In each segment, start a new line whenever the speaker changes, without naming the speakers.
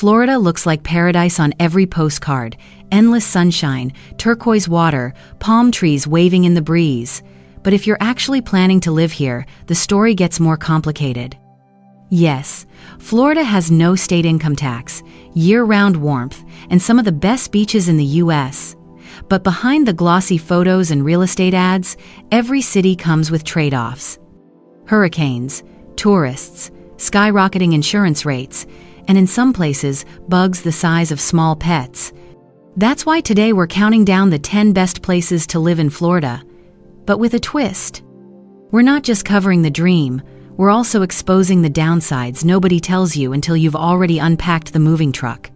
Florida looks like paradise on every postcard: endless sunshine, turquoise water, palm trees waving in the breeze. But if you're actually planning to live here, the story gets more complicated. Yes, Florida has no state income tax, year-round warmth, and some of the best beaches in the U.S. But behind the glossy photos and real estate ads, every city comes with trade-offs. Hurricanes, tourists, skyrocketing insurance rates, and in some places, bugs the size of small pets. That's why today we're counting down the 10 best places to live in Florida, but with a twist. We're not just covering the dream, we're also exposing the downsides nobody tells you until you've already unpacked the moving truck.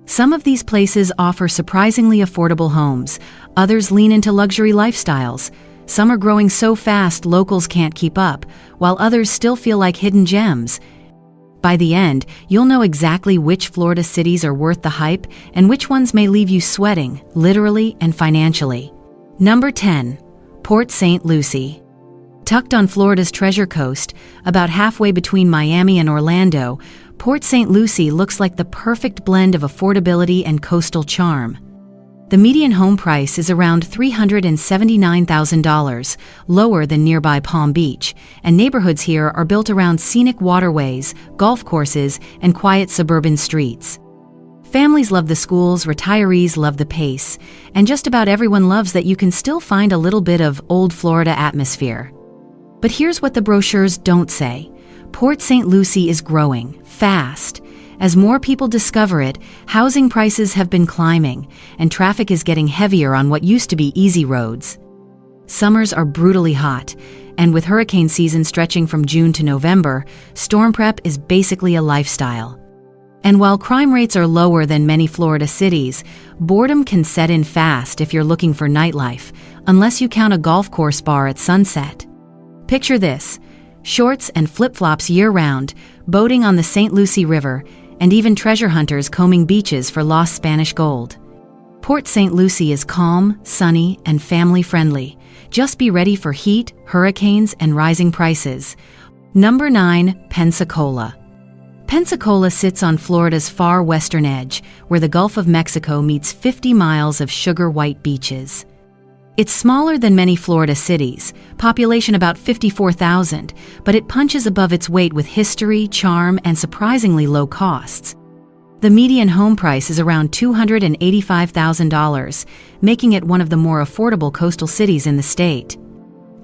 Some of these places offer surprisingly affordable homes, others lean into luxury lifestyles. Some are growing so fast locals can't keep up, while others still feel like hidden gems. By the end, you'll know exactly which Florida cities are worth the hype and which ones may leave you sweating, literally and financially. Number 10. Port St. Lucie. Tucked on Florida's Treasure Coast, about halfway between Miami and Orlando, Port St. Lucie looks like the perfect blend of affordability and coastal charm. The median home price is around $379,000, lower than nearby Palm Beach, and neighborhoods here are built around scenic waterways, golf courses, and quiet suburban streets. Families love the schools, retirees love the pace, and just about everyone loves that you can still find a little bit of old Florida atmosphere. But here's what the brochures don't say. Port St. Lucie is growing, fast. As more people discover it, housing prices have been climbing, and traffic is getting heavier on what used to be easy roads. Summers are brutally hot, and with hurricane season stretching from June to November, storm prep is basically a lifestyle. And while crime rates are lower than many Florida cities, boredom can set in fast if you're looking for nightlife, unless you count a golf course bar at sunset. Picture this: shorts and flip-flops year-round, boating on the St. Lucie River, and even treasure hunters combing beaches for lost Spanish gold. Port St. Lucie is calm, sunny, and family-friendly. Just be ready for heat, hurricanes, and rising prices. Number 9. Pensacola. Pensacola sits on Florida's far western edge, where the Gulf of Mexico meets 50 miles of sugar-white beaches. It's smaller than many Florida cities, population about 54,000, but it punches above its weight with history, charm, and surprisingly low costs. The median home price is around $285,000, making it one of the more affordable coastal cities in the state.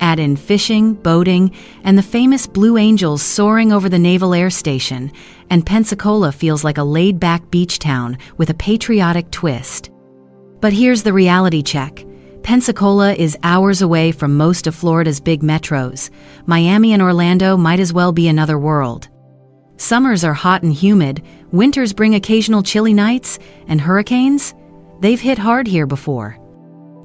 Add in fishing, boating, and the famous Blue Angels soaring over the Naval Air Station, and Pensacola feels like a laid-back beach town with a patriotic twist. But here's the reality check. Pensacola is hours away from most of Florida's big metros. Miami and Orlando might as well be another world. Summers are hot and humid, winters bring occasional chilly nights, and hurricanes? They've hit hard here before.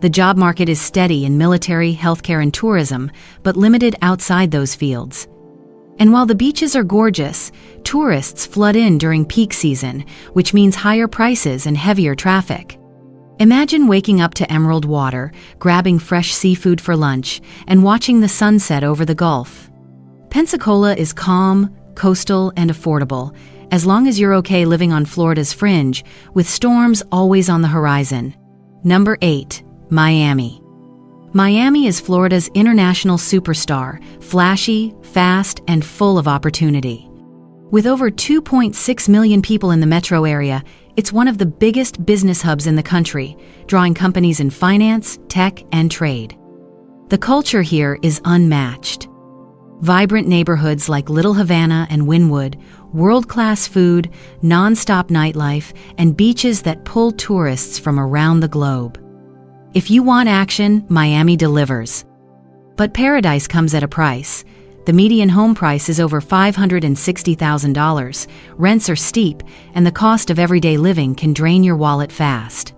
The job market is steady in military, healthcare, and tourism, but limited outside those fields. And while the beaches are gorgeous, tourists flood in during peak season, which means higher prices and heavier traffic. Imagine waking up to emerald water, grabbing fresh seafood for lunch, and watching the sunset over the Gulf. Pensacola is calm, coastal, and affordable, as long as you're okay living on Florida's fringe, with storms always on the horizon. Number 8. Miami. Miami is Florida's international superstar, flashy, fast, and full of opportunity. With over 2.6 million people in the metro area, it's one of the biggest business hubs in the country, drawing companies in finance, tech, and trade. The culture here is unmatched. Vibrant neighborhoods like Little Havana and Wynwood, world-class food, non-stop nightlife, and beaches that pull tourists from around the globe. If you want action, Miami delivers. But paradise comes at a price. The median home price is over $560,000, rents are steep, and the cost of everyday living can drain your wallet fast.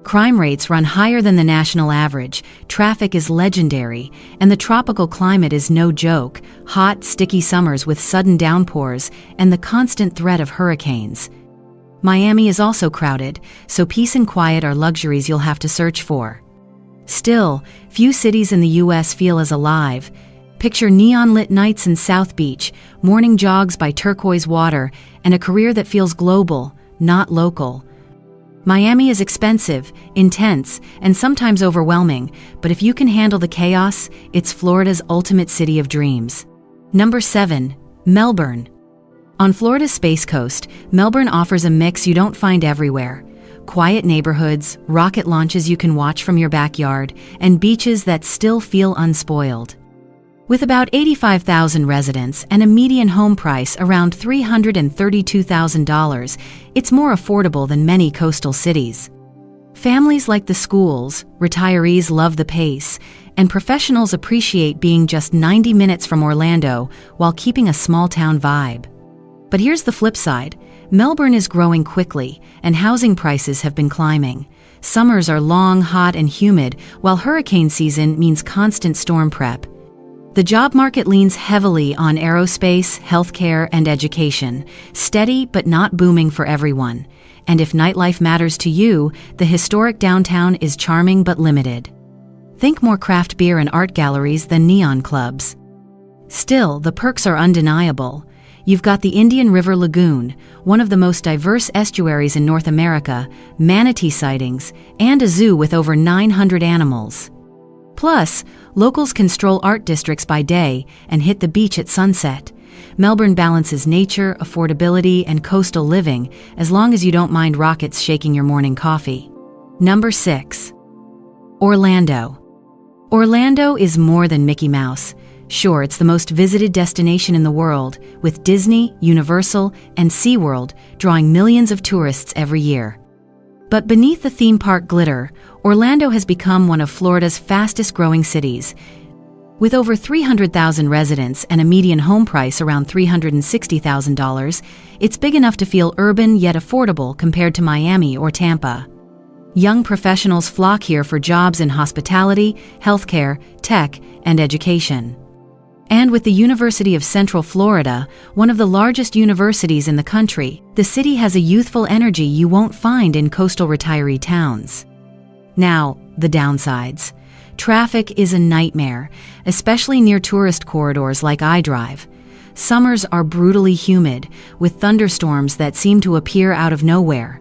Crime rates run higher than the national average, traffic is legendary, and the tropical climate is no joke: hot, sticky summers with sudden downpours and the constant threat of hurricanes. Miami is also crowded, so peace and quiet are luxuries you'll have to search for. Still, few cities in the U.S. feel as alive. Picture neon-lit nights in South Beach, morning jogs by turquoise water, and a career that feels global, not local. Miami is expensive, intense, and sometimes overwhelming, but if you can handle the chaos, it's Florida's ultimate city of dreams. Number 7. Melbourne. On Florida's Space Coast, Melbourne offers a mix you don't find everywhere. Quiet neighborhoods, rocket launches you can watch from your backyard, and beaches that still feel unspoiled. With about 85,000 residents and a median home price around $332,000, it's more affordable than many coastal cities. Families like the schools, retirees love the pace, and professionals appreciate being just 90 minutes from Orlando while keeping a small-town vibe. But here's the flip side. Melbourne is growing quickly, and housing prices have been climbing. Summers are long, hot, and humid, while hurricane season means constant storm prep. The job market leans heavily on aerospace, healthcare, and education, steady but not booming for everyone. And if nightlife matters to you, the historic downtown is charming but limited. Think more craft beer and art galleries than neon clubs. Still, the perks are undeniable. You've got the Indian River Lagoon, one of the most diverse estuaries in North America, manatee sightings, and a zoo with over 900 animals. Plus, locals can stroll art districts by day and hit the beach at sunset. Melbourne balances nature, affordability, and coastal living, as long as you don't mind rockets shaking your morning coffee. Number 6. Orlando. Orlando is more than Mickey Mouse. Sure, it's the most visited destination in the world, with Disney, Universal, and SeaWorld drawing millions of tourists every year. But beneath the theme park glitter, Orlando has become one of Florida's fastest-growing cities. With over 300,000 residents and a median home price around $360,000, it's big enough to feel urban yet affordable compared to Miami or Tampa. Young professionals flock here for jobs in hospitality, healthcare, tech, and education. And with the University of Central Florida, one of the largest universities in the country, the city has a youthful energy you won't find in coastal retiree towns. Now, the downsides. Traffic is a nightmare, especially near tourist corridors like iDrive. Summers are brutally humid, with thunderstorms that seem to appear out of nowhere.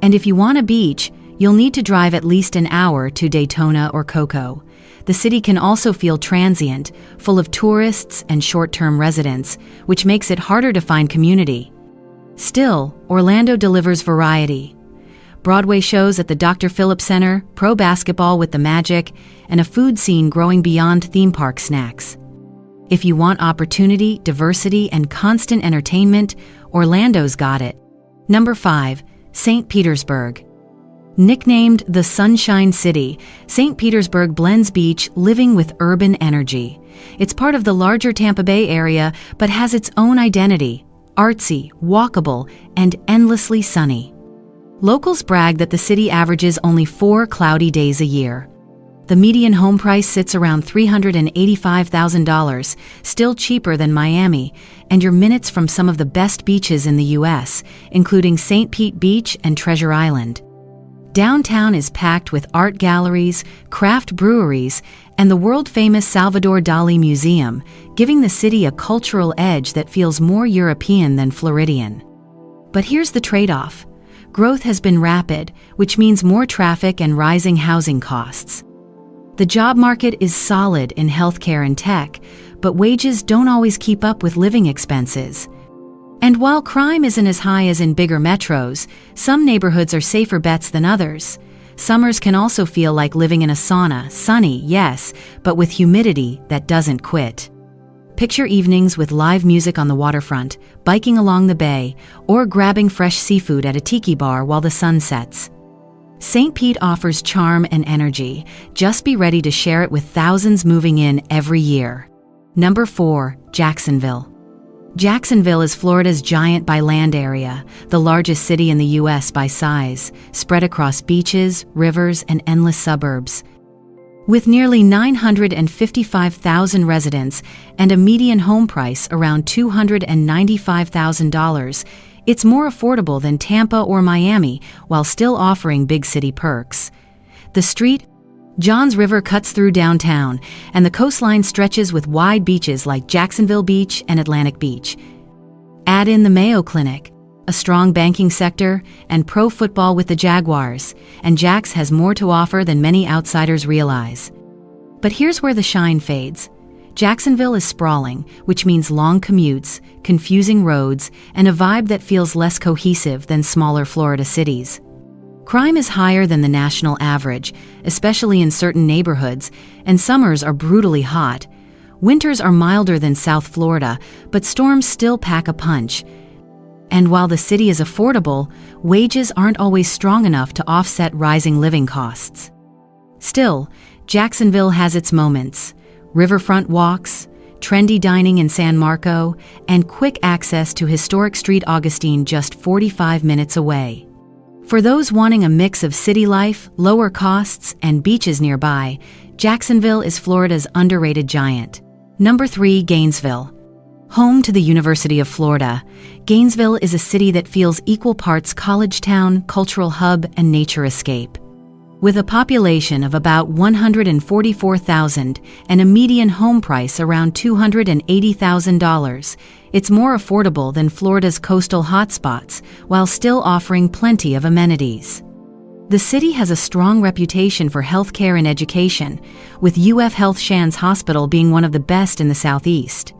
And if you want a beach, you'll need to drive at least an hour to Daytona or Cocoa. The city can also feel transient, full of tourists and short-term residents, which makes it harder to find community. Still, Orlando delivers variety. Broadway shows at the Dr. Phillips Center, pro basketball with the Magic, and a food scene growing beyond theme park snacks. If you want opportunity, diversity, and constant entertainment, Orlando's got it. Number 5. St. Petersburg. Nicknamed the Sunshine City, St. Petersburg blends beach living with urban energy. It's part of the larger Tampa Bay area, but has its own identity, artsy, walkable, and endlessly sunny. Locals brag that the city averages only 4 cloudy days a year. The median home price sits around $385,000, still cheaper than Miami, and you're minutes from some of the best beaches in the U.S., including St. Pete Beach and Treasure Island. Downtown is packed with art galleries, craft breweries, and the world-famous Salvador Dali Museum, giving the city a cultural edge that feels more European than Floridian. But here's the trade-off. Growth has been rapid, which means more traffic and rising housing costs. The job market is solid in healthcare and tech, but wages don't always keep up with living expenses. And while crime isn't as high as in bigger metros, some neighborhoods are safer bets than others. Summers can also feel like living in a sauna, sunny, yes, but with humidity that doesn't quit. Picture evenings with live music on the waterfront, biking along the bay, or grabbing fresh seafood at a tiki bar while the sun sets. St. Pete offers charm and energy. Just be ready to share it with thousands moving in every year. Number 4. Jacksonville. Jacksonville is Florida's giant by land area, the largest city in the U.S. by size, spread across beaches, rivers, and endless suburbs. With nearly 955,000 residents and a median home price around $295,000, it's more affordable than Tampa or Miami while still offering big city perks. The street, Johns River cuts through downtown, and the coastline stretches with wide beaches like Jacksonville Beach and Atlantic Beach. Add in the Mayo Clinic, a strong banking sector, and pro football with the Jaguars, and Jax has more to offer than many outsiders realize. But here's where the shine fades. Jacksonville is sprawling, which means long commutes, confusing roads, and a vibe that feels less cohesive than smaller Florida cities. Crime is higher than the national average, especially in certain neighborhoods, and summers are brutally hot. Winters are milder than South Florida, but storms still pack a punch. And while the city is affordable, wages aren't always strong enough to offset rising living costs. Still, Jacksonville has its moments. Riverfront walks, trendy dining in San Marco, and quick access to historic St. Augustine just 45 minutes away. For those wanting a mix of city life, lower costs, and beaches nearby, Jacksonville is Florida's underrated giant. Number 3, Gainesville. Home to the University of Florida, Gainesville is a city that feels equal parts college town, cultural hub, and nature escape. With a population of about 144,000 and a median home price around $280,000, it's more affordable than Florida's coastal hotspots, while still offering plenty of amenities. The city has a strong reputation for healthcare and education, with UF Health Shands Hospital being one of the best in the Southeast.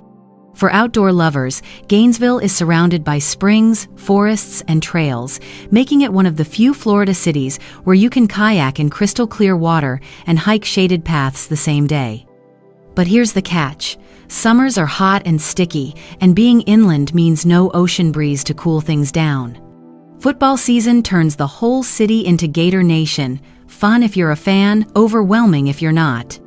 For outdoor lovers, Gainesville is surrounded by springs, forests, and trails, making it one of the few Florida cities where you can kayak in crystal clear water and hike shaded paths the same day. But here's the catch. Summers are hot and sticky, and being inland means no ocean breeze to cool things down. Football season turns the whole city into Gator Nation, fun if you're a fan, overwhelming if you're not.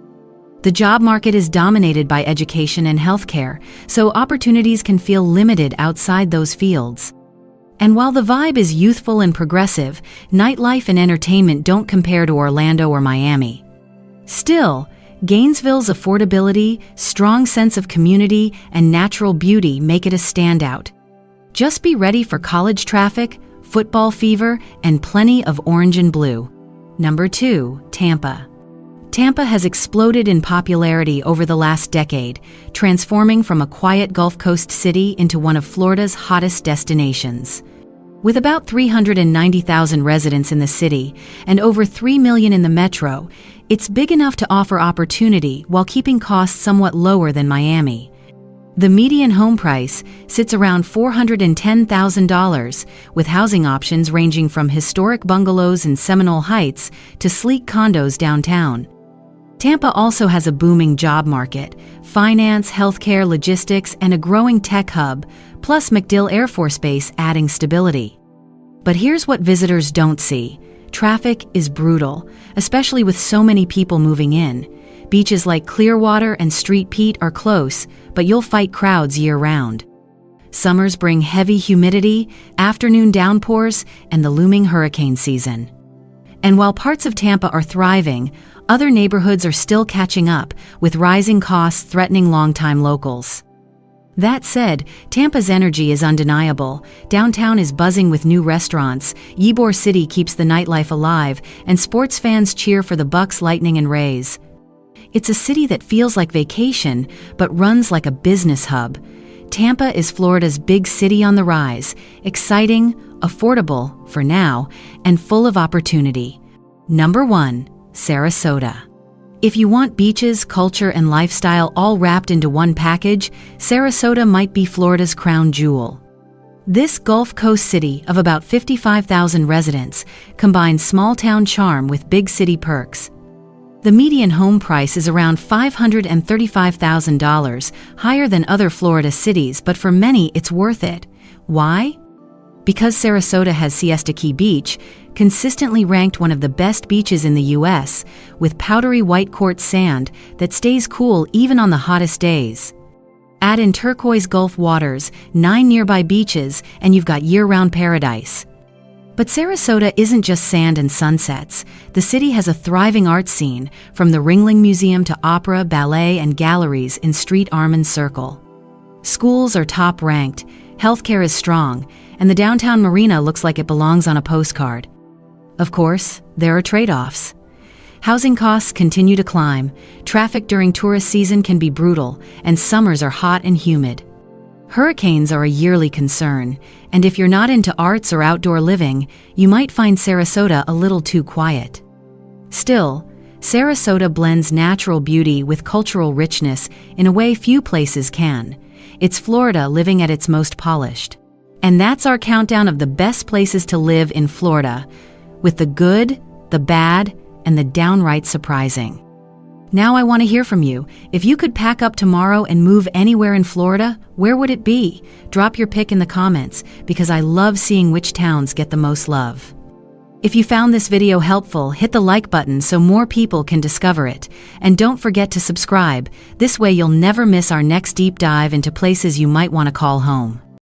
The job market is dominated by education and healthcare, so opportunities can feel limited outside those fields. And while the vibe is youthful and progressive, nightlife and entertainment don't compare to Orlando or Miami. Still, Gainesville's affordability, strong sense of community, and natural beauty make it a standout. Just be ready for college traffic, football fever, and plenty of orange and blue. Number 2, Tampa. Tampa has exploded in popularity over the last decade, transforming from a quiet Gulf Coast city into one of Florida's hottest destinations. With about 390,000 residents in the city and over 3 million in the metro, it's big enough to offer opportunity while keeping costs somewhat lower than Miami. The median home price sits around $410,000, with housing options ranging from historic bungalows in Seminole Heights to sleek condos downtown. Tampa also has a booming job market, finance, healthcare, logistics, and a growing tech hub, plus MacDill Air Force Base adding stability. But here's what visitors don't see. Traffic is brutal, especially with so many people moving in. Beaches like Clearwater and Street Pete are close, but you'll fight crowds year-round. Summers bring heavy humidity, afternoon downpours, and the looming hurricane season. And while parts of Tampa are thriving, other neighborhoods are still catching up, with rising costs threatening longtime locals. That said, Tampa's energy is undeniable. Downtown is buzzing with new restaurants, Ybor City keeps the nightlife alive, and sports fans cheer for the Bucks, Lightning, and Rays. It's a city that feels like vacation, but runs like a business hub. Tampa is Florida's big city on the rise, exciting, affordable, for now, and full of opportunity. Number 1. Sarasota. If you want beaches, culture, and lifestyle all wrapped into one package, Sarasota might be Florida's crown jewel. This Gulf Coast city of about 55,000 residents combines small-town charm with big city perks. The median home price is around $535,000, higher than other Florida cities, but for many it's worth it. Why? Because Sarasota has Siesta Key Beach, consistently ranked one of the best beaches in the U.S., with powdery white quartz sand that stays cool even on the hottest days. Add in turquoise Gulf waters, 9 nearby beaches, and you've got year-round paradise. But Sarasota isn't just sand and sunsets. The city has a thriving art scene, from the Ringling Museum to opera, ballet, and galleries in Street Armand Circle. Schools are top-ranked, healthcare is strong, and the downtown marina looks like it belongs on a postcard. Of course, there are trade-offs. Housing costs continue to climb, traffic during tourist season can be brutal, and summers are hot and humid. Hurricanes are a yearly concern, and if you're not into arts or outdoor living, you might find Sarasota a little too quiet. Still, Sarasota blends natural beauty with cultural richness in a way few places can. It's Florida living at its most polished. And that's our countdown of the best places to live in Florida, with the good, the bad, and the downright surprising. Now I want to hear from you. If you could pack up tomorrow and move anywhere in Florida, where would it be? Drop your pick in the comments, because I love seeing which towns get the most love. If you found this video helpful, hit the like button so more people can discover it. And don't forget to subscribe. This way you'll never miss our next deep dive into places you might want to call home.